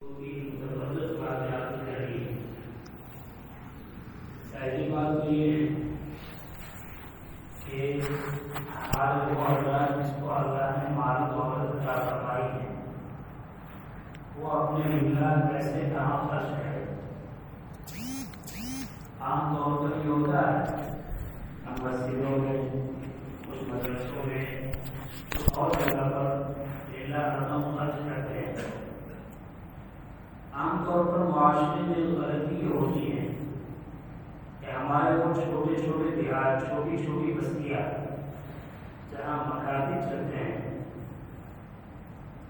کی زبردست واقعات جاری ہے۔ پہلی بات تو یہ ہے کہ ہمارے وہ اللہ جس کو اللہ نے مال دولت عطا فرمائی ہے وہ اپنے ملا پیسے کہاں خرچ کرے۔ عام طور پر یہ ہوتا ہے ہم مسجدوں میں کچھ مدرسوں میں کچھ اور جگہ پر ملا رقم خرچ کرتے ہیں۔ عام طور پر معاشرے میں غلطی یہ ہوتی ہے کہ ہمارے وہ چھوٹے چھوٹے دیہات چھوٹی چھوٹی بستیاں جہاں مکاتب چلتے ہیں،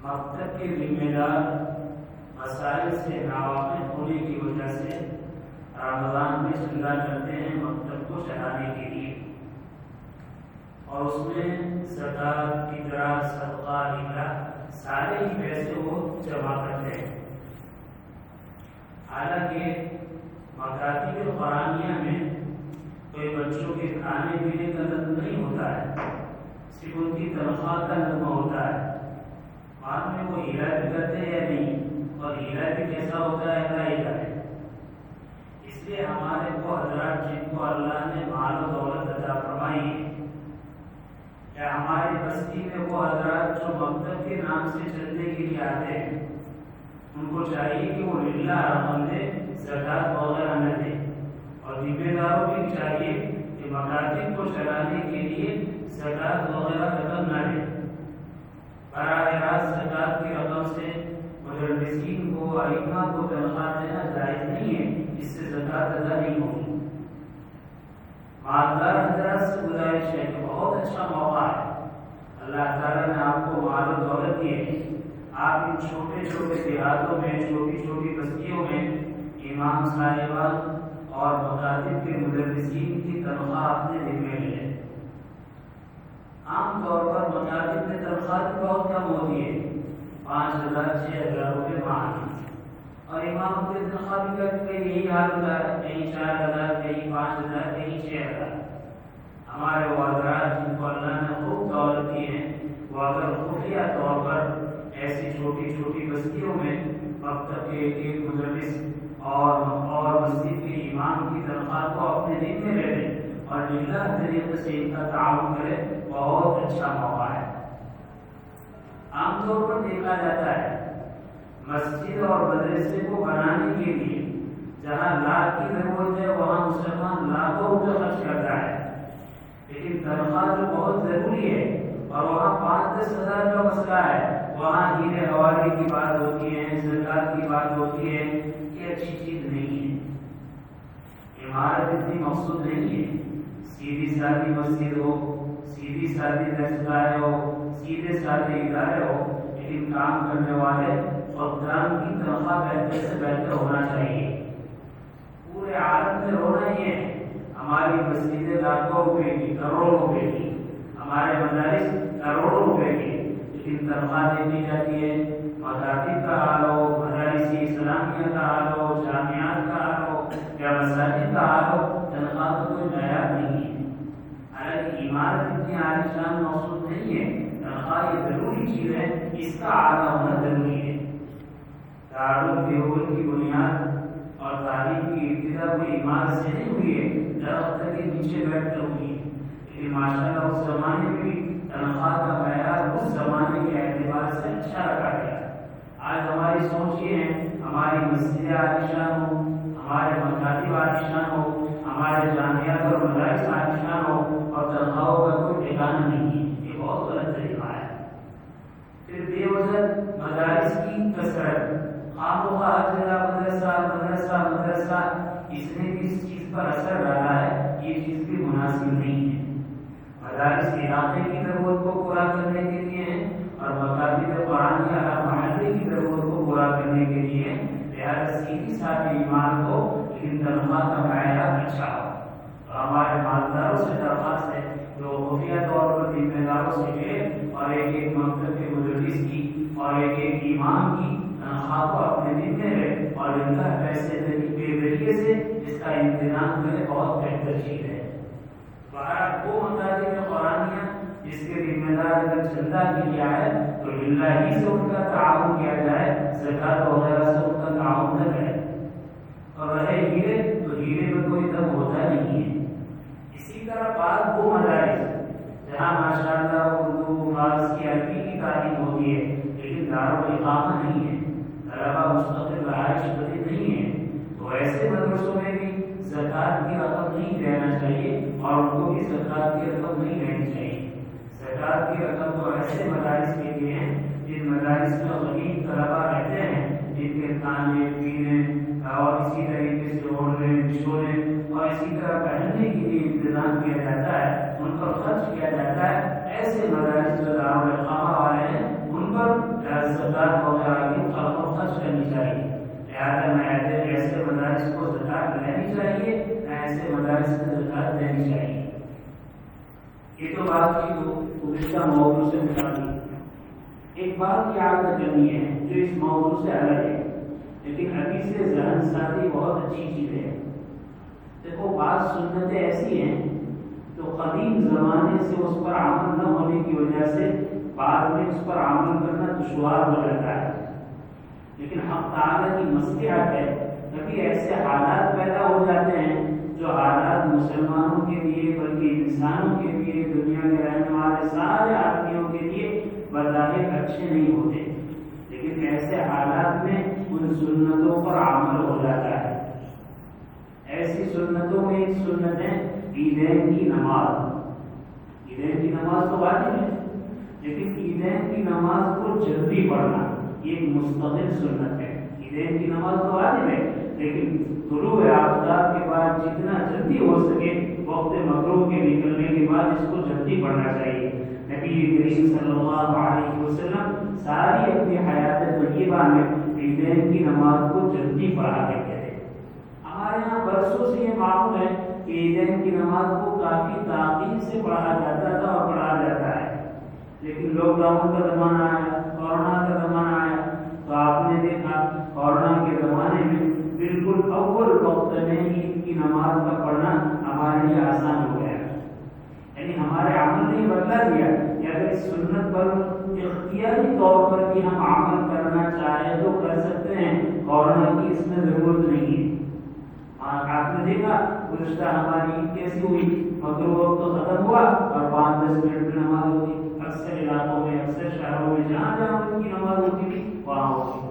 مکتب کے ذمہ دار مسائل سے ناواقف ہونے کی وجہ سے رمضان میں چندہ کرتے ہیں مکتب کو چلانے کے لیے، اور اس میں زکوٰۃ، فطرہ، صدقہ، ہجرہ سارے ہی پیسے وہ جمع کرتے ہیں۔ حالانکہ مکاتب قرآنیہ میں کوئی بچوں کے کھانے پینے کا نظم نہیں ہوتا ہے، صرف ان کی تنخواہ کا نظم ہوتا ہے۔ بعد میں وہ ہیرا بھی کرتے ہیں یا نہیں، اور ہیرا بھی کیسا ہوتا ہے اللہ ہی جانے۔ اس لیے ہمارے وہ حضرات جن کو اللہ نے مال و دولت عطا فرمائی ہے، یا ہماری بستی میں وہ حضرات جو مکتب کے نام سے چلنے کے لیے آتے ہیں، ان کو چاہیے کہ وہ للہ رقم دے، زکوٰۃ وغیرہ نہ دے، اور ذمہ داروں بھی چاہیے کہ مکاتب کو چلانے کے لیے زکوٰۃ وغیرہ رقم نہ دے۔ براہ راست زکوٰۃ کی رقم سے مدرسین کو، ائمہ کو تنخواہ دینا جائز نہیں ہے، اس سے زکوٰۃ ادا نہیں ہوگی۔ مالدار حضرات سے گزارش ہے کہ بہت اچھا موقع ہے، اللہ تعالیٰ نے آپ کو مال و دولت دی ہے، آپ ان چھوٹے چھوٹے دیہاتوں میں، چھوٹی چھوٹی بستیوں میں امام صاحبان اور مکاتب کے مدرسین کی تنخواہ اپنے ذمہ لے لیں۔ عام طور پر مکاتب میں تنخواہ بھی بہت کم ہوتی ہے، 5,000 6,000 روپے ماہ، اور امام کی تنخواہ بھی کبھی یہی حال ہوتا ہے، کہیں 4,000، کہیں 5,000، کہیں 6,000۔ ہمارے وہ حضرات جن کو اللہ نے خوب دولت دی ہے، وہ اگر خفیہ طور پر ایسی چھوٹی چھوٹی بستیوں میں مکتب کے ایک مدرس اور مسجد کے امام کی تنخواہ کو اپنے ذمہ لے لیں اور للہ طریقے سے ان کا تعاون کرے، بہت اچھا موقع ہے۔ عام طور پر دیکھا جاتا ہے مسجد اور مدرسے کو بنانے کے لیے جہاں لاکھ کی ضرورت ہے وہاں مسلمان لاکھوں روپے خرچ کرتا ہے، لیکن تنخواہ جو بہت ضروری ہے اور وہاں 5-10 ہزار کا مسئلہ ہے، وہاں ہیرے حوالے کی بات ہوتی ہے، زکوٰۃ کی بات ہوتی ہے، یہ اچھی چیز نہیں ہے۔ عمارت اتنی مقصود نہیں ہے، سیدھی سادی مسجد ہو، سیدھی سادی درسگاہ ہو، سیدھے سادے ادارے ہو، لیکن کام کرنے والے خدام کی تنخواہ بہتر سے بہتر ہونا چاہیے۔ پورے عالم میں ہونا ہی ہے، ہماری مسجدیں لاکھوں روپے کی، کروڑوں روپے کی، ہمارے مدارس کروڑوں روپے کی، لیکن تنخواہ دی جاتی ہے۔ مکاتب کا حال ہو، مدارس اسلامیہ کا حال ہو، جامعات کا حال ہو یا مساجد کا حال ہو، تنخواہ کا کوئی معیار نہیں ہے۔ حالانکہ عمارت اتنی عالیشان مقصود نہیں ہے، تنخواہ یہ ضروری چیز ہے، اس کا اعلیٰ ہونا ضروری ہے۔ دارالعلوم دیوبند کی بنیاد اور تعلیم کی ابتدا کوئی عمارت سے نہیں ہوئی ہے، درخت کے نیچے بیٹھ کر ہوئی ہے، لیکن ماشاءاللہ اس زمانے میں بھی تنخواہ کا معیار اس زمانے کے اعتبار سے اچھا رکھا گیا۔ آج ہماری سوچ یہ ہے ہماری مسجدیں عالیشان ہو، ہمارے مکاتب عالیشان ہو، ہمارے جامعات اور مدارس عالیشان ہو، اور تنخواہوں کا کوئی ٹھکانہ نہیں ہے، یہ بہت غلط طریقہ ہے۔ پھر بے وجہ مدارس کی کثرت، خامخواہ ہر جگہ مدرسہ مدرسہ مدرسہ، اس نے بھی اس چیز پر اثر ڈالا ہے، یہ چیز بھی مناسب نہیں ہے۔ مدارس علاقے کی ضرورت کو پورا کرنے کے لیے ہیں اور مکاتب قرآنیہ ہر محلے کی ضرورت کو پورا کرنے کے لیے، لہٰذا سیدھی سادی عمارت ہو لیکن تنخواہ کا معیار اچھا ہو۔ تو ہمارے مالداروں سے درخواست ہے جو خفیہ طور پر ذمہ داروں سے ملے اور ایک ایک مکتب کے مدرس کی اور ایک ایک امام کی تنخواہ کو اپنے ذمہ لے اور ان کا پیسے کے ذریعے سے اس کا انتظام کرے، بہت بہتر چیز ہے۔ وہ مکاتب قرآنیہ جس کے ذمہ دار اگر چندہ کیا ہے تو للہ ہی سے ان کا تعاون کیا جائے، زکوٰۃ وغیرہ سے نہیں ہے۔ اسی طرح بعض وہ مدارس جہاں ماشاءاللہ اردو، فارسی، عربی کی تعلیم ہوتی ہے لیکن دارالاقامہ نہیں ہے، طلبہ مستقل رہائش پذیر نہیں ہے، تو ایسے مدرسوں میں بھی زکوٰۃ کی رقم نہیں دینا چاہیے اور ان کو بھی زکوٰۃ کی رقم نہیں دینی چاہیے۔ زکوٰۃ کی رقم تو ایسے مدارس کے لیے ہیں جن مدارس میں غریب طلبہ رہتے ہیں، جن کے کھانے پینے اور اسی طریقے سے اوڑھنے بچھونے اور اسی طرح پہننے کے لیے انتظام کیا جاتا ہے، ان پر خرچ کیا جاتا ہے، ایسے مدارس جو دارالاقامہ والے ہیں ان پر زکوٰۃ وغیرہ کی رقم خرچ کرنی چاہیے۔ لہٰذا نہ ایسے مدارس کو زکوٰۃ لینی چاہیے، نہ ایسے مدارس کو زکوٰۃ دینی چاہیے۔ یہ تو بات کی جو گزشتہ موضوع سے متعلق۔ ایک بات یاد کرنی ہے جو اس موضوع سے الگ ہے لیکن ابھی سے ذہن سازی بہت اچھی چیز ہے۔ دیکھو بعض سنتیں ایسی ہیں تو قدیم زمانے سے اس پر عمل نہ ہونے کی وجہ سے بعد میں اس پر عمل کرنا دشوار ہو جاتا ہے، لیکن حق تعالیٰ کی مصلحت ہے کبھی ایسے حالات پیدا ہو جاتے ہیں جو حالات مسلمانوں کے لیے بلکہ انسانوں کے لیے، دنیا میں رہنے والے سارے آدمیوں کے لیے بظاہر اچھے نہیں ہوتے، لیکن ایسے حالات میں ان سنتوں پر عمل ہو جاتا ہے۔ ایسی سنتوں میں ایک سنت ہے عیدین کی نماز۔ عیدین کی نماز تو واجب ہے لیکن عیدین کی نماز کو جلدی پڑھنا یہ ایک مستقل سنت ہے۔ عیدین کی نماز تو واجب ہے لیکن طلوع آفتاب کے بعد جتنا جلدی ہو سکے وقت مغرب کے نکلنے کے بعد اس کو جلدی پڑھنا چاہیے۔ نبی کریم صلی اللہ علیہ وسلم ساری اپنی حیات طیبہ میں عیدین کی نماز کو جلدی پڑھا کرتے تھے۔ ہمارے یہاں برسوں سے یہ معمول ہے کہ عیدین کی نماز کو کافی تاخیر سے پڑھا جاتا تھا اور پڑھا جاتا ہے، لیکن لاک ڈاؤن کا زمانہ آیا، کورونا کا زمانہ آیا تو آپ نے دیکھا کورونا کے زمانے میں بالکل اول وقت میں عید کی نماز کا پڑھنا ہمارے لیے آسان ہو گیا، یعنی ہمارے عمل نے بدلا دیا کہ اگر اس سنت پر اختیاری طور پر بھی ہم عمل کرنا چاہیں تو کر سکتے ہیں، کورونا کی اس میں ضرورت نہیں ہے۔ آپ نے دیکھا گزشتہ ہماری عید کیسی ہوئی، مغرب وقت تو ختم ہوا اور 5-10 منٹ میں نماز ہوتی، اکثر علاقوں میں اکثر شہروں میں جہاں جہاں ان کی نماز ہوتی تھی وہاں ہوتی۔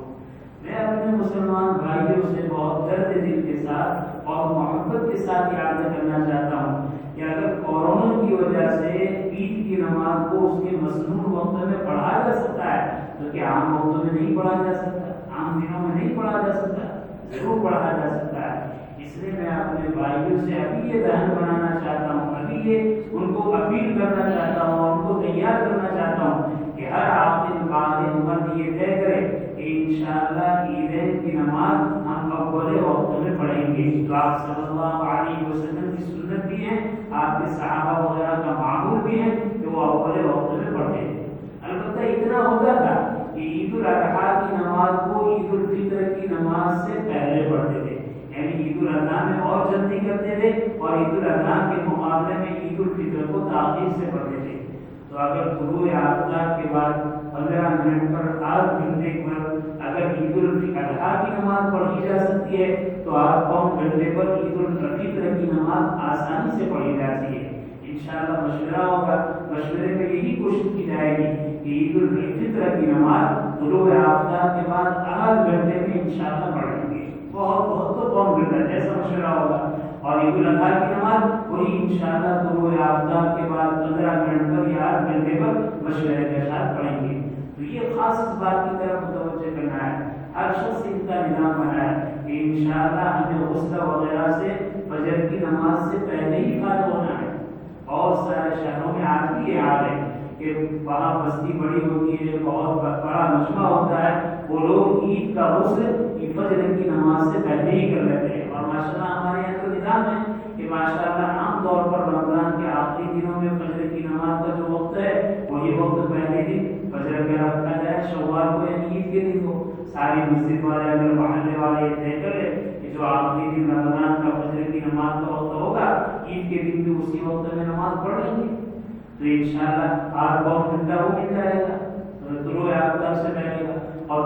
میں اپنے مسلمان بھائیوں سے بہت درد دل کے ساتھ اور محبت کے ساتھ یاد کرنا چاہتا ہوں کہ اگر کورونا کی وجہ سے عید کی نماز کو اس کے مسنون وقت میں پڑھا جا سکتا ہے تو کیا عام وقتوں میں نہیں پڑھا جا سکتا؟ عام دنوں میں نہیں پڑھا جا سکتا؟ ضرور پڑھا جا سکتا ہے۔ اس لیے میں اپنے بھائیوں سے ابھی یہ ذہن بنانا چاہتا ہوں، ابھی یہ ان کو اپیل کرنا چاہتا ہوں اور ان کو تیار کرنا چاہتا ہوں کہ ہر عاقل بالغ مرد یہ طے کرے کہ انشاءاللہ عیدین کی نماز ہم اول وقت میں پڑھیں گے۔ تو آپ صلی اللہ علیہ وسلم کی سنت بھی ہے، آپ کے صحابہ وغیرہ کا معمول بھی ہے کہ وہ اول وقت میں پڑھتے تھے۔ البتہ اتنا ہوتا تھا کہ عید الاضحیٰ کی نماز کو عید الفطر کی نماز سے پہلے پڑھتے تھے، یعنی عید الاضحیٰ میں اور جلدی کرتے تھے اور عید الاضحیٰ کے مقابلے میں عید الفطر کو تاخیر سے پڑھتے تھے۔ تو اگر طلوع آفتاب کے بعد 15 منٹ پر 8 گھنٹے پر اگر عید الاضحیٰ کی نماز پڑھی جا سکتی ہے تو 8 گھنٹے پر عید الفطر کی نماز آسانی سے پڑھی جاتی ہے۔ انشاءاللہ مشورہ ہوگا، مشورے میں یہی کوشش کی جائے گی کہ عید الفطر کی نماز طلوع آفتاب کے بعد 8 گھنٹے میں انشاءاللہ پڑھیں گے، بہت تو کون گھنٹہ جیسا مشورہ ہوگا، اور عید الاضحیٰ کی نماز وہی انشاءاللہ طلوع آفتاب کے بعد 15 منٹ پر یا 8 گھنٹے پر مشورے کے ساتھ پڑھیں گے۔ تو یہ خاص بات کی طرف متوجہ کرنا ہے، ہر شخص ان کا نظام بنا ہے کہ انشاءاللہ ہمیں غسل وغیرہ سے فجر کی نماز سے پہلے ہی فارغ ہونا ہے۔ بہت سارے شہروں میں آج بھی یہ حال ہے کہ وہاں بستی بڑی ہوتی ہے، بہت بڑا مجمع ہوتا ہے، وہ لوگ عید کا غسل فجر کی نماز سے پہلے ہی کر لیتے ہیں، اور ماشاءاللہ ہمارے یہاں تو نظام ہے کہ ماشاءاللہ عام طور پر رمضان کے آخری دنوں میں فجر کی نماز کا جو وقت ہے وہی وقت پہلے دن فجر کا رکھا جائے، شوال کو یعنی عید کے دن کو ساری مسجد والے اگر محلے والے یہ طے کرے کہ جو آخری دن رمضان کا فجر کی نماز کا وقت ہوگا عید کے دن بھی اسی وقت میں نماز پڑھ لیں گے تو انشاءاللہ 8 گھنٹہ وہ مل جائے گا طلوع آفتاب سے پہلے کا، اور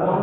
5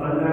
15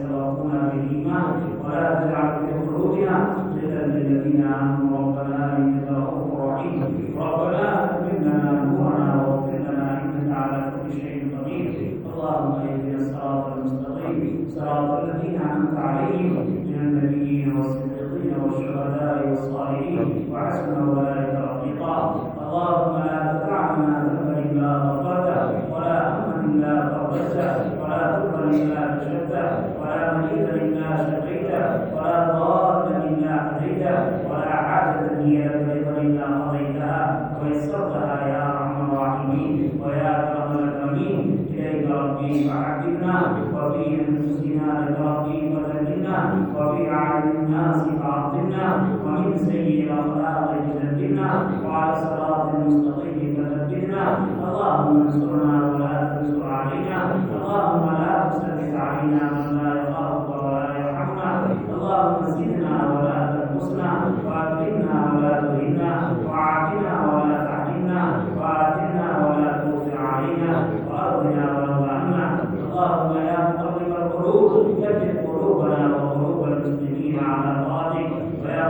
سبقونا بالإيمان ولا تجعل في قلوبنا غلا للذين آمنوا ربنا إنك رؤوف رحيم. ربنا أتمم لنا نورنا واغفر لنا إنك على كل شيء قدير. اللهم اهدنا الصراط المستقيم صراط الذين أنعمت عليهم من النبيين والصديقين والشهداء والصالحين وحسن أولئك رفيقا. اللهم لا تدع لنا ذنبا إلا غفرته ولا هما إلا فرجته ولا ضرا إلا كشفته ولا مريضا إلا شفيته ولا ضالا إلا هديته ولا حاجة هي لك رضا إلا قضيتها ويسرتها يا أرحم الراحمين ويا أكرم الأكرمين. إليك ربي فحببنا وفي أنفسنا ربي فذللنا وفي أعين الناس فأعطنا ومن سيء الأخلاق فجنبنا وعلى الصراط المستقيم فثبتنا. اللهم انصرنا ولا تنصر علينا. اللهم لا تسلط علينا من لا يخافك ولا يرحمنا. اللهم زدنا ولا تنقصنا وأكرمنا ولا تهنا وعافنا ولا تحرمنا وآتنا ولا تؤثر علينا وأرضنا ولو عنا. اللهم يا مقلب القلوب ثبت قلوبنا وقلوب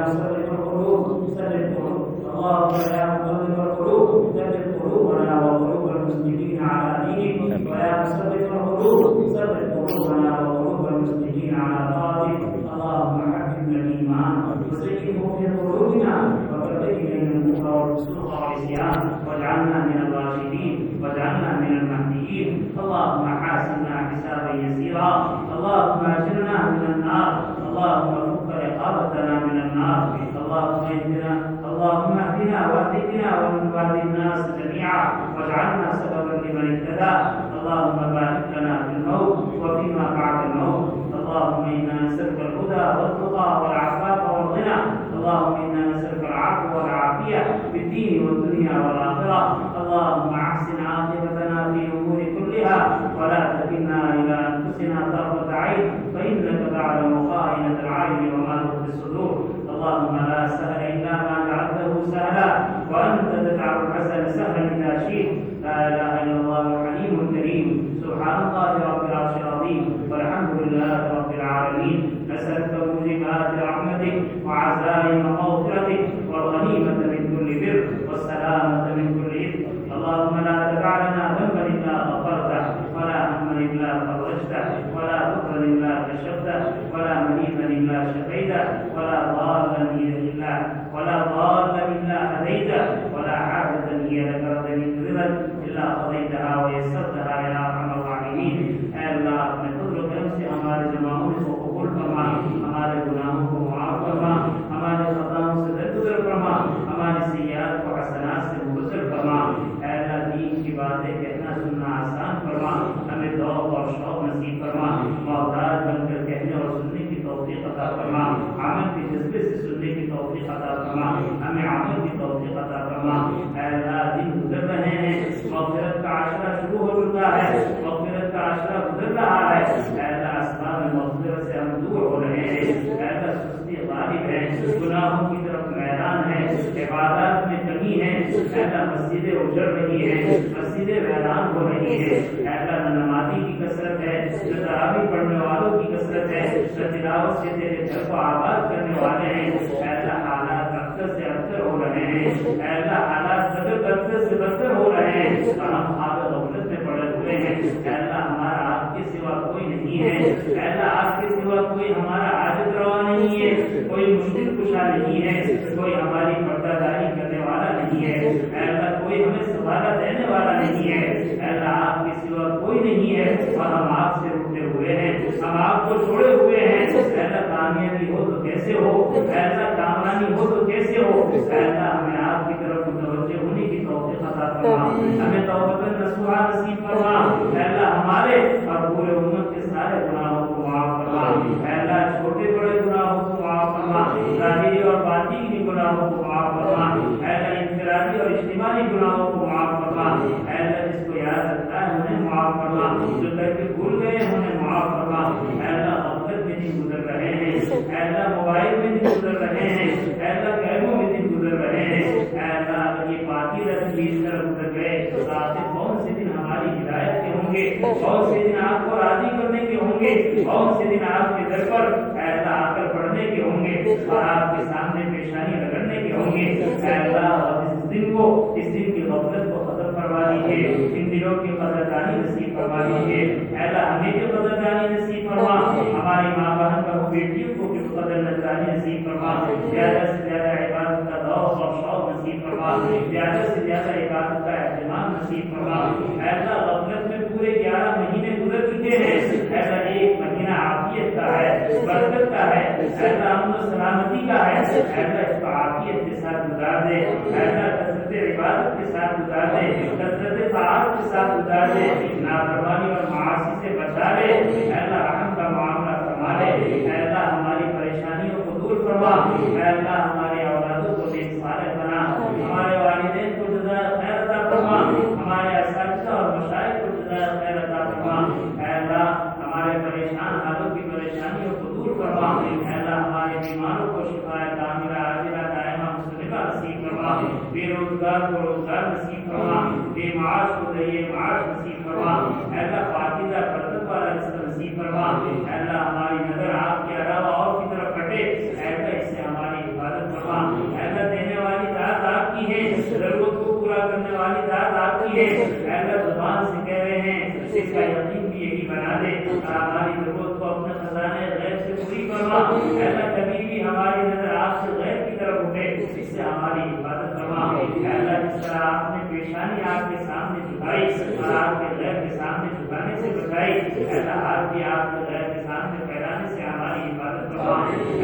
مصرف القلوب ثبت قلوب اللهم يا مقلب القلوب ثبت قلوبنا وقلوب المسلمين على دينك ويا مصرف القلوب ثبت قلوبنا وقلوب المسلمين على طاعتك اللهم حببنا الايمان وزينه في قلوبنا وكره الينا الكفر والفسوق والعصيان واجعلنا من الراشدين واجعلنا من المهديين اللهم حاسبنا حسابا يسيرا اللهم اجرنا من النار اللهم فك رقابتنا من النار اللهم اهدنا واهدنا ومن بعد الناس جميعا واجعلنا سببا لمن اهتدى اللهم بارك لنا في الموت وفيما بعد الموت اللهم انا نسالك الهدى والتقى والعفاف والغنى اللهم انا نسالك العفو والعافيه في الدين والدنيا والاخره اللهم احسن عاقبتنا في الامور كلها ولا تكلنا الى انفسنا طرفه عين فانك تعلم خائنه العين وما تخفي الصدور اللهم لا سهل الا ما جعلته سهلا وانت تجعل الحسن سهلا اذا شئت لا اله الا الله الحليم الكريم سبحان الله رب العرش العظيم والحمد لله رب العالمين نسالك موجبات رحمتك وعزائم مغفرتك والغنيمه من كل بر والسلامه من كل اثم اللهم لا تدع لنا ذنبا الا غفرته ولا هما الا فرجته ولا فقرا الا كشفته ولا مريضا الا شفيته ولا ضالا الا هديته ولا حاجه هي لك رضا الا قضيتها ويسرتها يا ارحم الراحمين اے اللہ اپنے فضل و کرم سے ہمارے جماعوں کو قبول فرما ہمارے گناہوں کو معاف فرما ہمارے خطاؤں سے درگزر فرما ہماری سیئات کو حسنات سے مبدل فرما اے اللہ دین کی باتیں کہنا سننا آسان فرما ہمیں ذوق اور شوق نصیب فرما محتاج بن کر کہنے اور سننے کی توفیق عطا فرما عمل کے جذبے سے سننے کی توفیق عطا فرما ہمیں عمل کی توفیق عطا فرما اے اللہ دن گزر رہے ہیں مغفرت کا عشرہ شروع ہو چکا ہے مغفرت کا عشرہ گزر رہا ہے اے اللہ اسباب مغفرت سے ہم دور ہو رہے ہیں اے اللہ سستی غالب ہے گناہوں کی طرف میدان ہے عبادات میں کمی ہے اے اللہ مسجدیں اجڑ رہی ہیں مسجدیں ویران ہو رہی ہیں اے اللہ نہ نمازی کی کثرت ہے نہ تراویح پڑھنے والوں کی کثرت ہے نہ تلاوت سے تیرے گھر کو آباد کرنے والے ہیں اے اللہ حالات اکثر سے اکثر ہو رہے ہیں اے اللہ حالات بدتر سے بدتر ہو رہے ہیں اور ہم حالت غفلت میں پڑے ہوئے ہیں اے اللہ ہمارا آپ کے سوا کوئی نہیں ہے اے اللہ آپ کے سوا کوئی ہمارا حاجت روا نہیں ہے کوئی مشکل کشا نہیں ہے کوئی ہماری پردہ داری کرنے والا نہیں ہے اے اللہ کوئی ہمیں سہارا دینے والا نہیں ہے اے اللہ آپ کے سوا کوئی نہیں ہے اور ہم آپ سے رکتے ہوئے ہیں ہم آپ کو چھوڑے ہوئے ہیں اے اللہ کامیابی ہو تو کیسے ہو اے اللہ کامرانی ہو تو کیسے ہو اے اللہ ہمیں آپ کی طرف متوجہ ہونے کی توفیق عطا فرما ہمیں توبۃ نصوحہ نصیب فرما اے اللہ ہمارے اور پورے امت کے سارے گناہوں کو معاف فرما اے اللہ چھوٹے بڑے گناہوں کو معاف فرما ظاہری اور باطنی گناہوں کو معاف فرما اے اللہ انفرادی اور اجتماعی گناہوں کو معاف فرما اے اللہ جس کو یاد رکھتا ہے انہیں معاف فرما جو کر کے بھول گئے انہیں معاف فرما اے اللہ غفلت میں دن گزر رہے ہیں اے اللہ موبائل میں دن گزر رہے ہیں اے اللہ گیموں میں دن گزر رہے ہیں اے اللہ اگر یہ باقی رسم بھی اس طرح گزر گئے تو آخر کون سے دن ہماری ہدایت کے ہوں گے کون سے دن آپ کو راضی کرنے کے ہوں گے کون سے دن آپ کے در پر اے اللہ آ کر پڑھنے کے ہوں گے اور آپ کے سامنے پیشانی رگڑنے کے ہوں گے اے اللہ اس دن کی غفلت کو ختم فرما دیجیے ان دنوں کی قدردانی نصیب فرما دیجیے اے اللہ ہمیں جو قدردانی نصیب فرما ہماری ماں بہن بہو بیٹیوں کو بھی قدر نظرانی نصیب فرما زیادہ سے زیادہ عبادت کا ذوق اور شوق نصیب فرما زیادہ سے زیادہ عبادت کا اہتمام نصیب فرما اے اللہ غفلت میں پورے 11 مہینے گزر چکے ہیں اے اللہ ایک مہینہ عافیت کا ہے برکت کا ہے اے اللہ امن و سلامتی کا ہے اے اللہ اس کو عافیت کے ساتھ گزار دے اے اللہ کثرت عبادت کے ساتھ گزار دے کثرت طاعت کے ساتھ گزار دے نافرمانی اور معاصی سے بچا لے اے اللہ رحم کا معاملہ فرما لے اے اللہ ہماری پریشانیوں کو دور فرما اے اللہ ہمارے اولادوں کو نیک صالح بنا ہمارے والدین کو جزائے خیر عطا فرما ہمارے اساتذہ اور مشائخ کو جزائے خیر عطا فرما اے اللہ ہمارے پریشان حالوں کی پریشانیوں کو دور فرما اے اللہ ہمارے بیماروں کو شفا کاملہ عاجلہ دائمہ مستمرہ نصیب فرما بے روزگار کو روزگار نصیب فرما بے معاش کو ذریعہ معاش نصیب فرما اے اللہ پاکیزہ برکت والا رزق نصیب فرما اے اللہ ہماری نظر آپ کے علاوہ اور کی طرف ہٹے اے اللہ اس سے ہماری فرما اللہ کبھی بھی ہماری نظر آپ سے غیر کی طرف اٹھے اس سے ہماری حفاظت فرما اللہ جس طرح آپ نے پیشانی آپ کے سامنے جھکائی اور آپ کے غیر کے سامنے جھکانے سے بچائی اللہ ہاتھ بھی آپ کے غیر کے سامنے پھیلانے سے ہماری حفاظت فرما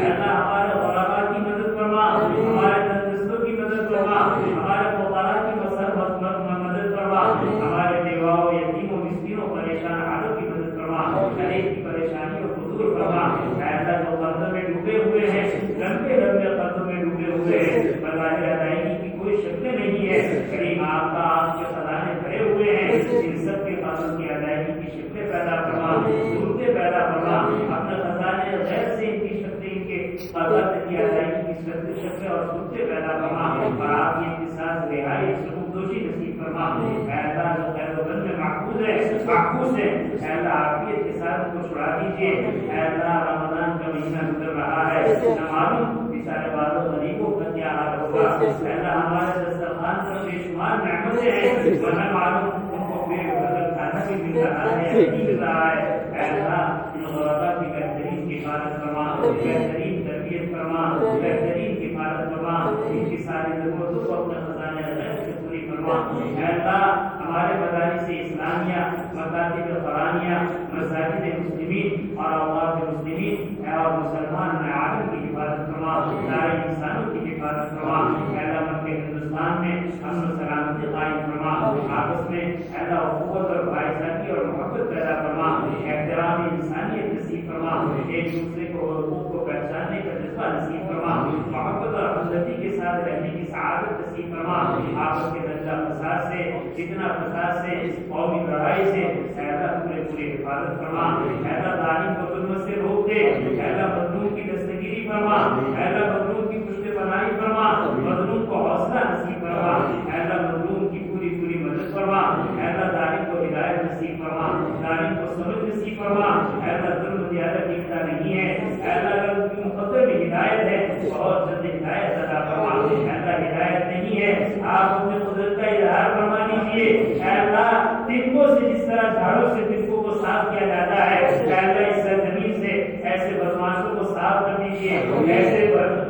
اللہ ہمارے غربا کی مدد فرما ہمارے تندرستوں کی مدد فرما ہمارے فقراء کی مدد فرما ہمارے بیواؤں یتیموں مسکینوں پریشان حالوں کی مدد فرما ہر ایک کی پریشانیوں کو دور فرما اللہ جو قرضوں میں ڈوبے ہوئے ہیں لمبے لمبے قرضوں میں ڈوبے ہوئے ہیں بظاہر ادائیگی کی کوئی شکل نہیں ہے کریم آپ کا آپ کے خزانے بھرے ہوئے ہیں ان سب کے قرضوں کی ادائیگی کی شکلیں پیدا فرما صورتیں پیدا فرما اپنے خزانے غیر سے ان کی شکلیں ان کے قرض کی ادائیگی کی شکلیں اور صورتیں پیدا فرما اور آپ کی اختصاص رہائی دوشی نصیب فرما اے اللہ جو خیر و بند میں محفوظ ہے اے اللہ عافیت کے ساتھ کو چھڑا دیجیے اے اللہ رمضان کا مہینہ گزر رہا ہے نہ معلوم بیچارے والوں غریبوں کا کیا حال ہوگا اے اللہ ہمارے دسترخوان پر بے شمار نعمتیں ہیں ورنہ معلوم ان کو بے بدل کھانا بھی مل رہا ہے نہیں مل رہا ہے اے اللہ ان غربا کی بہترین کفالت فرما بہترین تربیت فرما بہترین کفالت فرما ان کی ساری ضرورتوں کو اپنے خزانے غیر سے پوری فرما اے اللہ ہمارے مدارس اسلامیہ مکاتب قرآنیہ مساجد مسلمین اور اوقاف مسلمین اور مسلمان عالم کی حفاظت فرما سارے انسانوں کی حفاظت فرما اے اللہ ملک ہندوستان میں امن و سلامتی قائم فرما آپس میں اے اللہ اخوت اور بھائیچارگی اور محبت پیدا فرما احترام انسانیت نصیب فرما ایک دوسرے کو حقوق کو پہچاننے کا جذبہ نصیب فرما محبت اور ہمدردی کے ساتھ رہنے کی سعادت نصیب فرما آپس کے درجہ فساد سے جتنا فساد سے قومی لڑائی سے اے اللہ پوری حفاظت فرما اے اللہ ظالم کو ظلم سے روک دے اے اللہ مظلوم کی دستگیری فرما اے اللہ مظلوم کی پشت پناہی فرما مظلوم کو حوصلہ نصیب فرما اے اللہ مظلوم کی پوری مدد فرما اے اللہ ظالم کو ہدایت نصیب فرما ظالم کو سمجھ نصیب فرما اے اللہ ظلم زیادہ ٹکتا نہیں ہے اے اللہ اگر ان کی مقدر میں ہدایت ہے بہت جلد ہدایت عطا فرما اے اللہ ہدایت نہیں ہے آپ اپنے قدرت کا اظہار فرما دیجیے اے اللہ تنکوں سے جس طرح جھاڑوں سے تنکوں کو صاف کیا جاتا ہے اے اللہ اس سرزمین سے ایسے بدماشوں کو صاف کر دیجیے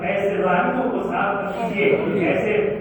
ایسے ظالموں کو صاف کر دیجیے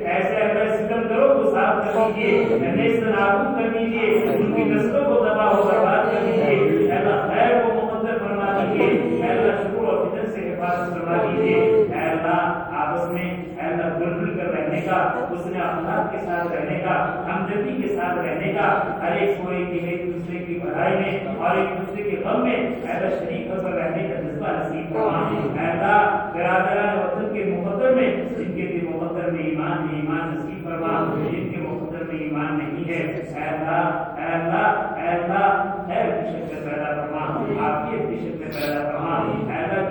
ایسے اگر ستمگروں کو صاف کر دیجیے نیست نابود کر دیجیے ان کی نسلوں کو تباہ و برباد کر دیجیے اے اللہ خیر کو مقدر فرما دیجیے اے اللہ شکر اور فتن سے حفاظت فرما دیجیے اے اللہ آپس میں اے اللہ مل مل کر رہنے کا حسن اخلاق کے ساتھ رہنے کا ہمدردی کے ساتھ رہنے کا ہر ایک کو ایک دوسرے کی بھلائی میں اور ایک دوسرے کے غم میں اے اللہ شریک ہو کر رہنے کا جذبہ نصیب فرما اے اللہ برادران وطن کے مقدر میں جن کے بھی مقدر میں ایمان نصیب فرما جن کے مقدر میں ایمان نہیں ہے اے اللہ اے اللہ اے اللہ خیر کی شکل پیدا فرما عافیت کی شکل پیدا فرما اے اللہ